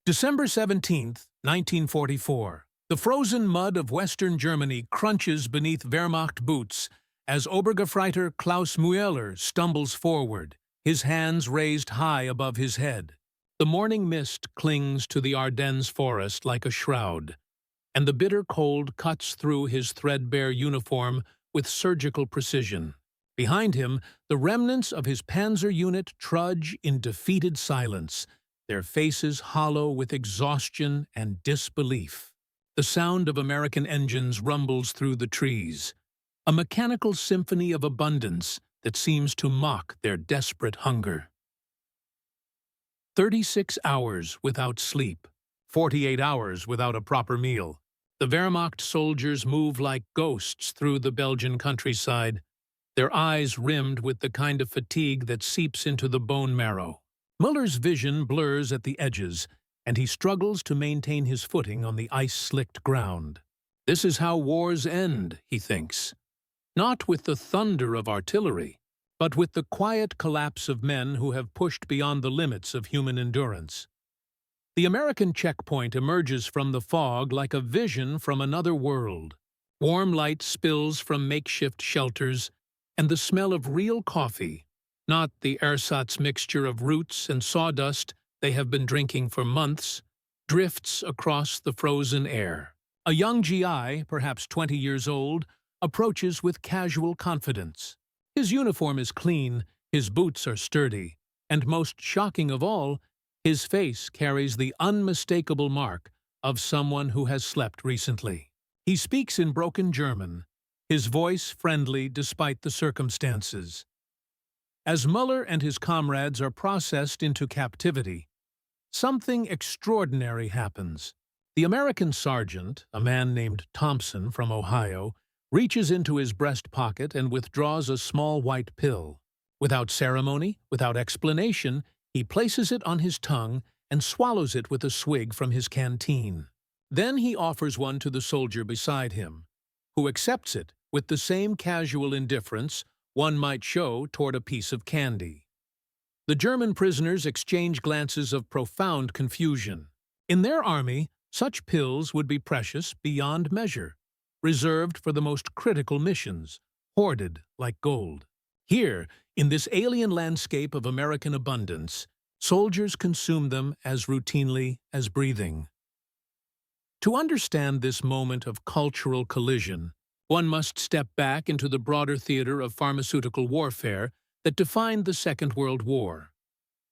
December 17, 1944. The frozen mud of Western Germany crunches beneath Wehrmacht boots as Obergefreiter Klaus-Mueller stumbles forward, his hands raised high above his head. The morning mist clings to the Ardennes forest like a shroud, and the bitter cold cuts through his threadbare uniform with surgical precision. Behind him, the remnants of his panzer unit trudge in defeated silence, their faces hollow with exhaustion and disbelief. The sound of American engines rumbles through the trees, a mechanical symphony of abundance that seems to mock their desperate hunger. 36 hours without sleep, 48 hours without a proper meal. The Wehrmacht soldiers move like ghosts through the Belgian countryside, their eyes rimmed with the kind of fatigue that seeps into the bone marrow. Muller's vision blurs at the edges, and he struggles to maintain his footing on the ice-slicked ground. This is how wars end, he thinks. Not with the thunder of artillery, but with the quiet collapse of men who have pushed beyond the limits of human endurance. The American checkpoint emerges from the fog like a vision from another world. Warm light spills from makeshift shelters, and the smell of real coffee, not the ersatz mixture of roots and sawdust they have been drinking for months, drifts across the frozen air. A young GI, perhaps 20 years old, approaches with casual confidence. His uniform is clean, his boots are sturdy, and most shocking of all, his face carries the unmistakable mark of someone who has slept recently. He speaks in broken German, his voice friendly despite the circumstances. As Mueller and his comrades are processed into captivity, something extraordinary happens. The American sergeant, a man named Thompson from Ohio, reaches into his breast pocket and withdraws a small white pill. Without ceremony, without explanation, he places it on his tongue and swallows it with a swig from his canteen. Then he offers one to the soldier beside him, who accepts it with the same casual indifference one might show toward a piece of candy. The German prisoners exchange glances of profound confusion. In their army, such pills would be precious beyond measure, reserved for the most critical missions, hoarded like gold. Here, in this alien landscape of American abundance, soldiers consume them as routinely as breathing. To understand this moment of cultural collision, one must step back into the broader theater of pharmaceutical warfare that defined the Second World War.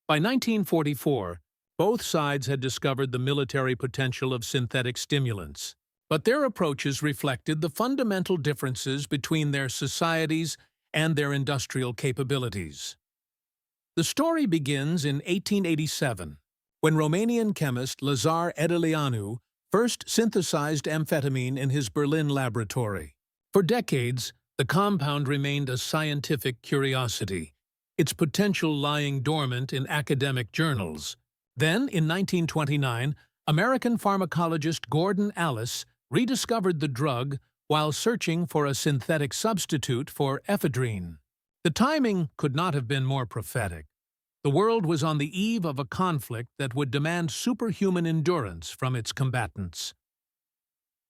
By 1944, both sides had discovered the military potential of synthetic stimulants, but their approaches reflected the fundamental differences between their societies and their industrial capabilities. The story begins in 1887, when Romanian chemist Lazar Edeleanu first synthesized amphetamine in his Berlin laboratory. For decades, the compound remained a scientific curiosity, its potential lying dormant in academic journals. Then, in 1929, American pharmacologist Gordon Alice rediscovered the drug while searching for a synthetic substitute for ephedrine. The timing could not have been more prophetic. The world was on the eve of a conflict that would demand superhuman endurance from its combatants.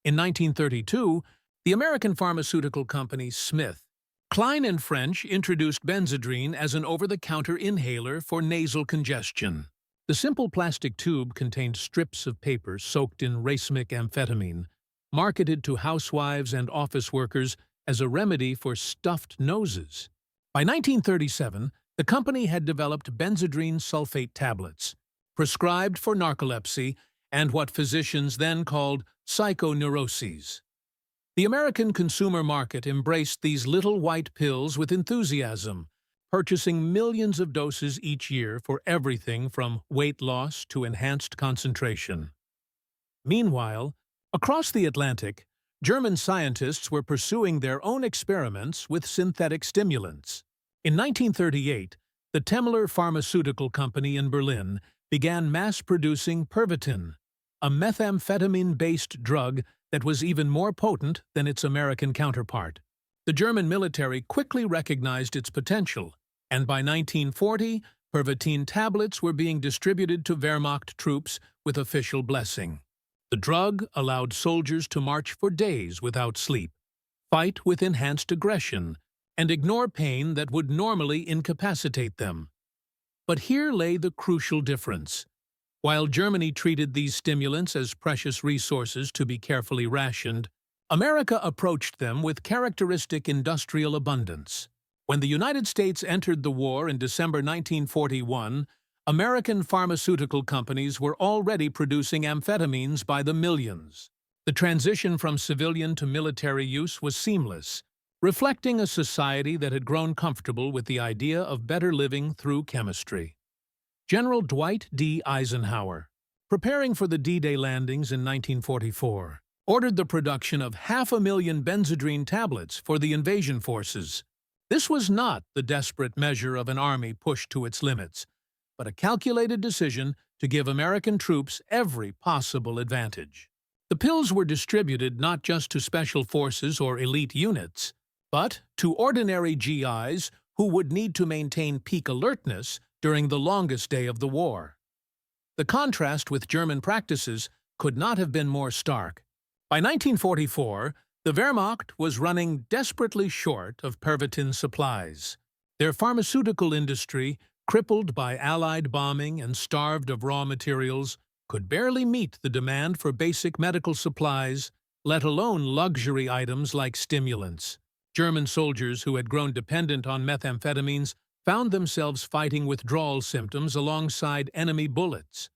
In 1932, the American pharmaceutical company Smith, Kline & French introduced Benzedrine as an over-the-counter inhaler for nasal congestion. The simple plastic tube contained strips of paper soaked in racemic amphetamine, marketed to housewives and office workers as a remedy for stuffed noses. By 1937, the company had developed Benzedrine sulfate tablets, prescribed for narcolepsy and what physicians then called psychoneuroses. The American consumer market embraced these little white pills with enthusiasm, purchasing millions of doses each year for everything from weight loss to enhanced concentration. Meanwhile, across the Atlantic, German scientists were pursuing their own experiments with synthetic stimulants. In 1938, the Temmler Pharmaceutical Company in Berlin began mass-producing Pervitin, a methamphetamine-based drug that was even more potent than its American counterpart. The German military quickly recognized its potential, and by 1940, Pervitin tablets were being distributed to Wehrmacht troops with official blessing. The drug allowed soldiers to march for days without sleep, fight with enhanced aggression, and ignore pain that would normally incapacitate them. But here lay the crucial difference. While Germany treated these stimulants as precious resources to be carefully rationed, America approached them with characteristic industrial abundance. When the United States entered the war in December 1941, American pharmaceutical companies were already producing amphetamines by the millions. The transition from civilian to military use was seamless, reflecting a society that had grown comfortable with the idea of better living through chemistry. General Dwight D. Eisenhower, preparing for the D-Day landings in 1944, ordered the production of 500,000 Benzedrine tablets for the invasion forces. This was not the desperate measure of an army pushed to its limits, but a calculated decision to give American troops every possible advantage. The pills were distributed not just to special forces or elite units, but to ordinary GIs who would need to maintain peak alertness during the longest day of the war. The contrast with German practices could not have been more stark. By 1944, the Wehrmacht was running desperately short of Pervitin supplies. Their pharmaceutical industry, crippled by Allied bombing and starved of raw materials, could barely meet the demand for basic medical supplies, let alone luxury items like stimulants. German soldiers who had grown dependent on methamphetamines found themselves fighting withdrawal symptoms alongside enemy bullets,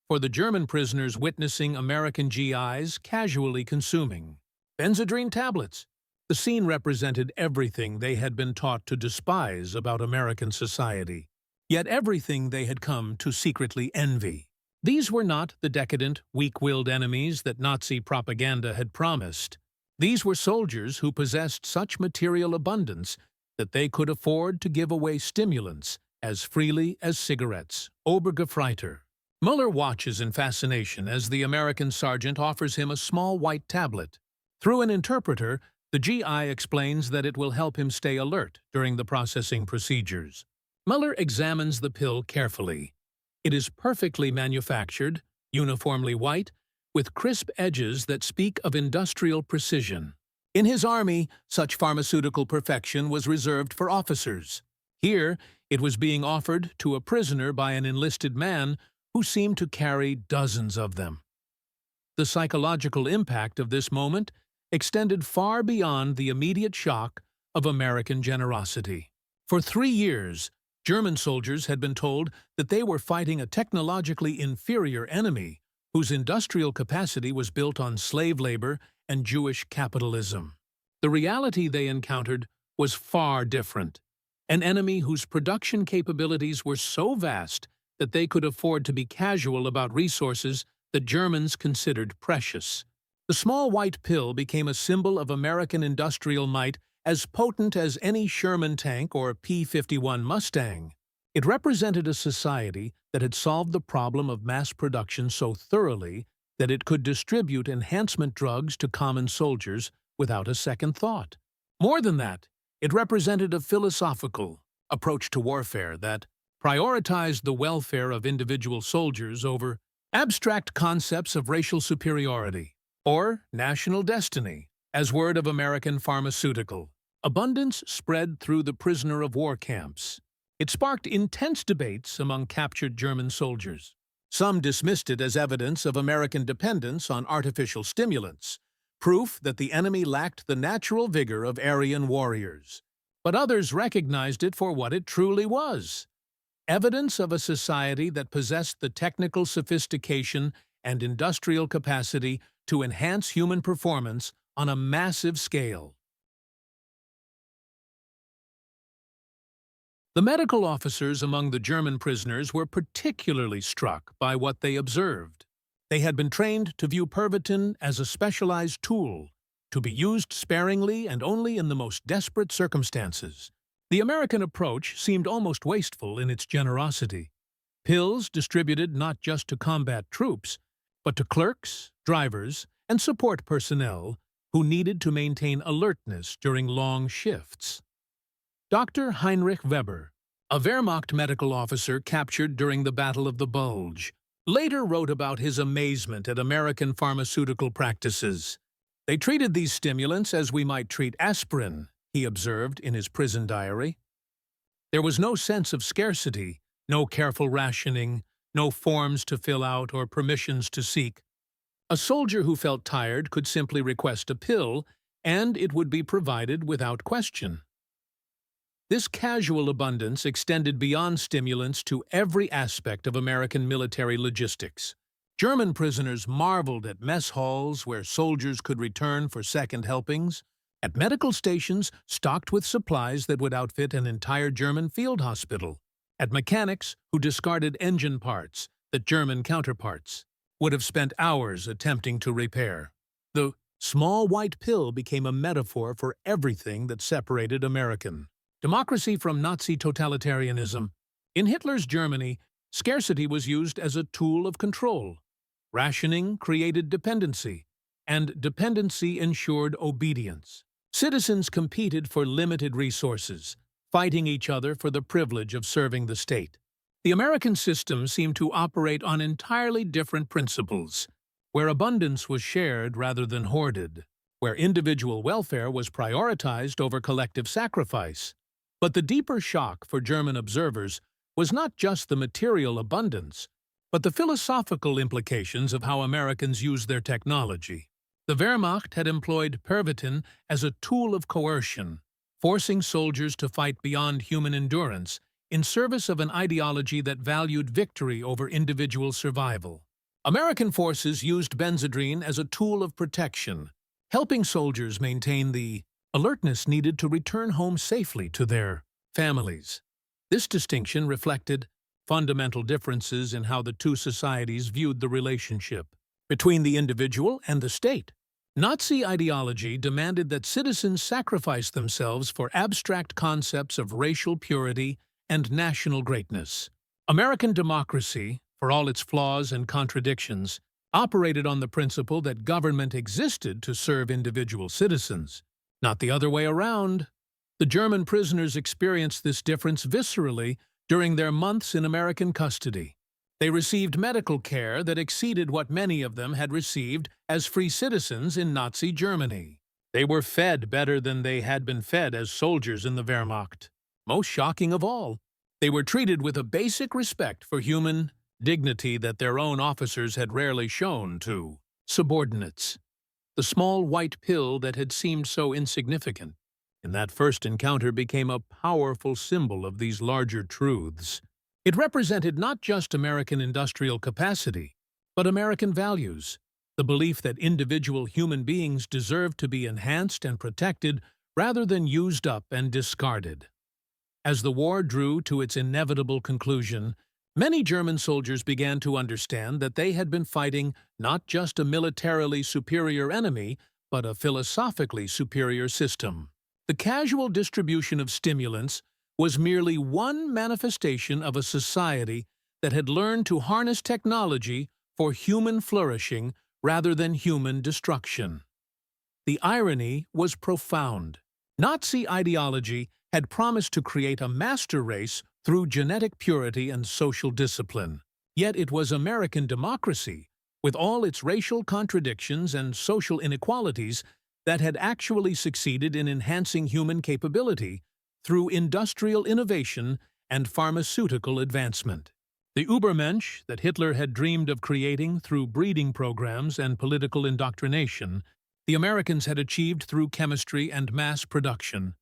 for the German prisoners witnessing American GIs casually consuming Benzedrine tablets. The scene represented everything they had been taught to despise about American society, yet everything they had come to secretly envy. These were not the decadent, weak-willed enemies that Nazi propaganda had promised. These were soldiers who possessed such material abundance that they could afford to give away stimulants as freely as cigarettes. Obergefreiter. Mueller watches in fascination as the American sergeant offers him a small white tablet. Through an interpreter, the GI explains that it will help him stay alert during the processing procedures. Mueller examines the pill carefully. It is perfectly manufactured, uniformly white, with crisp edges that speak of industrial precision. In his army, such pharmaceutical perfection was reserved for officers. Here, it was being offered to a prisoner by an enlisted man who seemed to carry dozens of them. The psychological impact of this moment extended far beyond the immediate shock of American generosity. For 3 years, German soldiers had been told that they were fighting a technologically inferior enemy whose industrial capacity was built on slave labor and Jewish capitalism. The reality they encountered was far different. An enemy whose production capabilities were so vast that they could afford to be casual about resources that Germans considered precious. The small white pill became a symbol of American industrial might as potent as any Sherman tank or P-51 Mustang. It represented a society that had solved the problem of mass production so thoroughly that it could distribute enhancement drugs to common soldiers without a second thought. More than that, it represented a philosophical approach to warfare that prioritized the welfare of individual soldiers over abstract concepts of racial superiority or national destiny. As word of American pharmaceutical abundance spread through the prisoner of war camps, it sparked intense debates among captured German soldiers. Some dismissed it as evidence of American dependence on artificial stimulants, proof that the enemy lacked the natural vigor of Aryan warriors. But others recognized it for what it truly was: evidence of a society that possessed the technical sophistication and industrial capacity to enhance human performance on a massive scale. The medical officers among the German prisoners were particularly struck by what they observed. They had been trained to view Pervitin as a specialized tool, to be used sparingly and only in the most desperate circumstances. The American approach seemed almost wasteful in its generosity. Pills distributed not just to combat troops, but to clerks, drivers, and support personnel who needed to maintain alertness during long shifts. Dr. Heinrich Weber, A Wehrmacht medical officer captured during the Battle of the Bulge later wrote about his amazement at American pharmaceutical practices. They treated these stimulants as we might treat aspirin, he observed in his prison diary. There was no sense of scarcity, no careful rationing, no forms to fill out or permissions to seek. A soldier who felt tired could simply request a pill, and it would be provided without question. This casual abundance extended beyond stimulants to every aspect of American military logistics. German prisoners marveled at mess halls where soldiers could return for second helpings, at medical stations stocked with supplies that would outfit an entire German field hospital, at mechanics who discarded engine parts that German counterparts would have spent hours attempting to repair. The small white pill became a metaphor for everything that separated American democracy from Nazi totalitarianism. In Hitler's Germany, scarcity was used as a tool of control. Rationing created dependency, and dependency ensured obedience. Citizens competed for limited resources, fighting each other for the privilege of serving the state. The American system seemed to operate on entirely different principles, where abundance was shared rather than hoarded, where individual welfare was prioritized over collective sacrifice. But the deeper shock for German observers was not just the material abundance, but the philosophical implications of how Americans used their technology. The Wehrmacht had employed Pervitin as a tool of coercion, forcing soldiers to fight beyond human endurance in service of an ideology that valued victory over individual survival. American forces used Benzedrine as a tool of protection, helping soldiers maintain the alertness needed to return home safely to their families. This distinction reflected fundamental differences in how the two societies viewed the relationship between the individual and the state. Nazi ideology demanded that citizens sacrifice themselves for abstract concepts of racial purity and national greatness. American democracy, for all its flaws and contradictions, operated on the principle that government existed to serve individual citizens, not the other way around. The German prisoners experienced this difference viscerally during their months in American custody. They received medical care that exceeded what many of them had received as free citizens in Nazi Germany. They were fed better than they had been fed as soldiers in the Wehrmacht. Most shocking of all, they were treated with a basic respect for human dignity that their own officers had rarely shown to subordinates. The small white pill that had seemed so insignificant in that first encounter became a powerful symbol of these larger truths. It represented not just American industrial capacity, but American values, the belief that individual human beings deserve to be enhanced and protected rather than used up and discarded. As the war drew to its inevitable conclusion, many German soldiers began to understand that they had been fighting not just a militarily superior enemy, but a philosophically superior system. The casual distribution of stimulants was merely one manifestation of a society that had learned to harness technology for human flourishing rather than human destruction. The irony was profound. Nazi ideology had promised to create a master race through genetic purity and social discipline. Yet it was American democracy, with all its racial contradictions and social inequalities, that had actually succeeded in enhancing human capability through industrial innovation and pharmaceutical advancement. The Übermensch that Hitler had dreamed of creating through breeding programs and political indoctrination, the Americans had achieved through chemistry and mass production.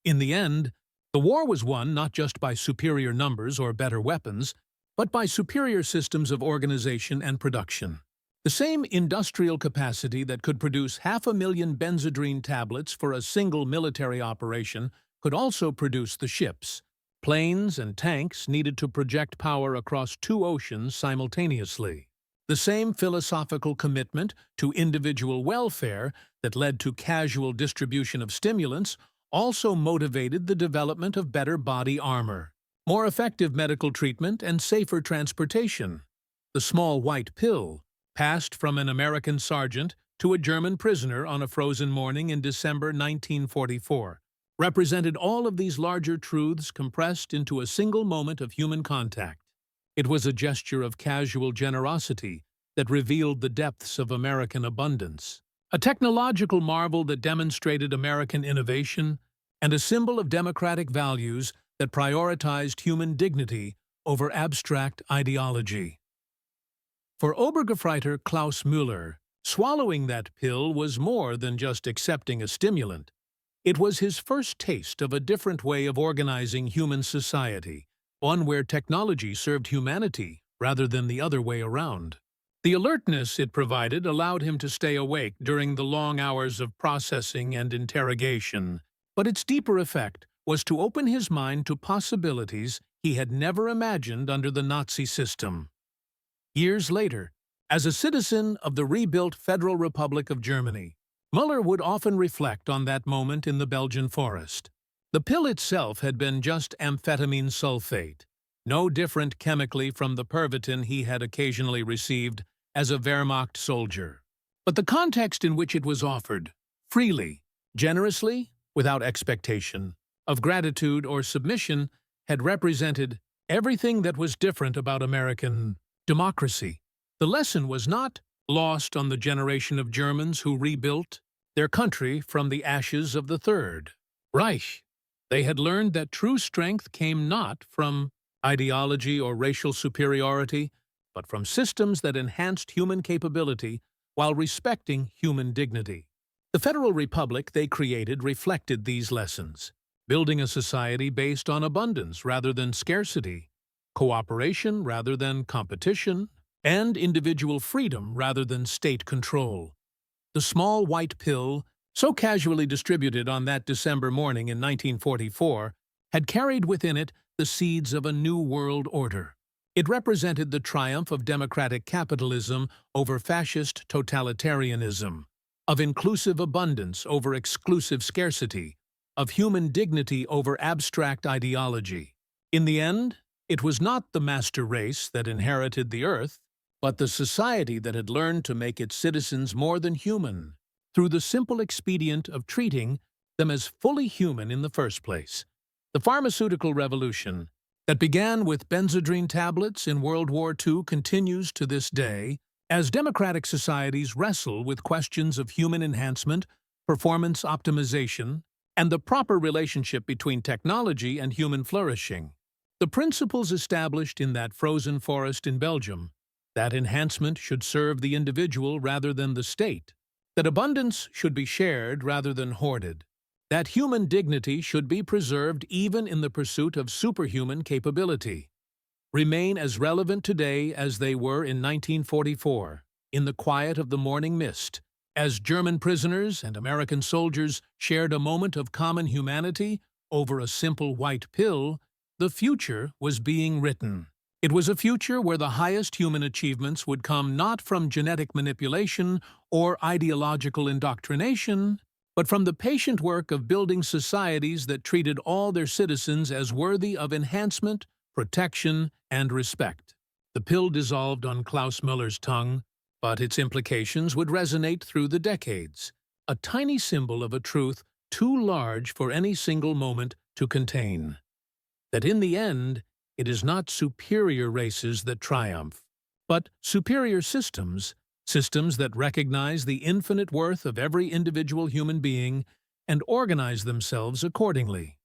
In the end, the war was won not just by superior numbers or better weapons, but by superior systems of organization and production. The same industrial capacity that could produce 500,000 Benzedrine tablets for a single military operation could also produce the ships, planes, and tanks needed to project power across 2 oceans simultaneously. The same philosophical commitment to individual welfare that led to casual distribution of stimulants also motivated the development of better body armor, more effective medical treatment, and safer transportation. The small white pill, passed from an American sergeant to a German prisoner on a frozen morning in December 1944, represented all of these larger truths compressed into a single moment of human contact. It was a gesture of casual generosity that revealed the depths of American abundance, a technological marvel that demonstrated American innovation, and a symbol of democratic values that prioritized human dignity over abstract ideology. For Obergefreiter Klaus-Mueller, swallowing that pill was more than just accepting a stimulant. It was his first taste of a different way of organizing human society, one where technology served humanity rather than the other way around. The alertness it provided allowed him to stay awake during the long hours of processing and interrogation, but its deeper effect was to open his mind to possibilities he had never imagined under the Nazi system. Years later, as a citizen of the rebuilt Federal Republic of Germany, Mueller would often reflect on that moment in the Belgian forest. The pill itself had been just amphetamine sulfate, no different chemically from the Pervitin he had occasionally received as a Wehrmacht soldier. But the context in which it was offered, freely, generously, without expectation of gratitude or submission, had represented everything that was different about American democracy. The lesson was not lost on the generation of Germans who rebuilt their country from the ashes of the Third Reich. They had learned that true strength came not from ideology or racial superiority, but from systems that enhanced human capability while respecting human dignity. The Federal Republic they created reflected these lessons, building a society based on abundance rather than scarcity, cooperation rather than competition, and individual freedom rather than state control. The small white pill, so casually distributed on that December morning in 1944, had carried within it the seeds of a new world order. It represented the triumph of democratic capitalism over fascist totalitarianism, of inclusive abundance over exclusive scarcity, of human dignity over abstract ideology. In the end, it was not the master race that inherited the earth, but the society that had learned to make its citizens more than human, through the simple expedient of treating them as fully human in the first place. The pharmaceutical revolution that began with Benzedrine tablets in World War II continues to this day, as democratic societies wrestle with questions of human enhancement, performance optimization, and the proper relationship between technology and human flourishing. The principles established in that frozen forest in Belgium, that enhancement should serve the individual rather than the state, that abundance should be shared rather than hoarded, that human dignity should be preserved even in the pursuit of superhuman capability, remain as relevant today as they were in 1944, in the quiet of the morning mist, as German prisoners and American soldiers shared a moment of common humanity over a simple white pill. The future was being written. It was a future where the highest human achievements would come not from genetic manipulation or ideological indoctrination, but from the patient work of building societies that treated all their citizens as worthy of enhancement, protection, and respect. The pill dissolved on Klaus-Mueller's tongue, but its implications would resonate through the decades, a tiny symbol of a truth too large for any single moment to contain. That in the end, it is not superior races that triumph, but superior systems, systems that recognize the infinite worth of every individual human being and organize themselves accordingly.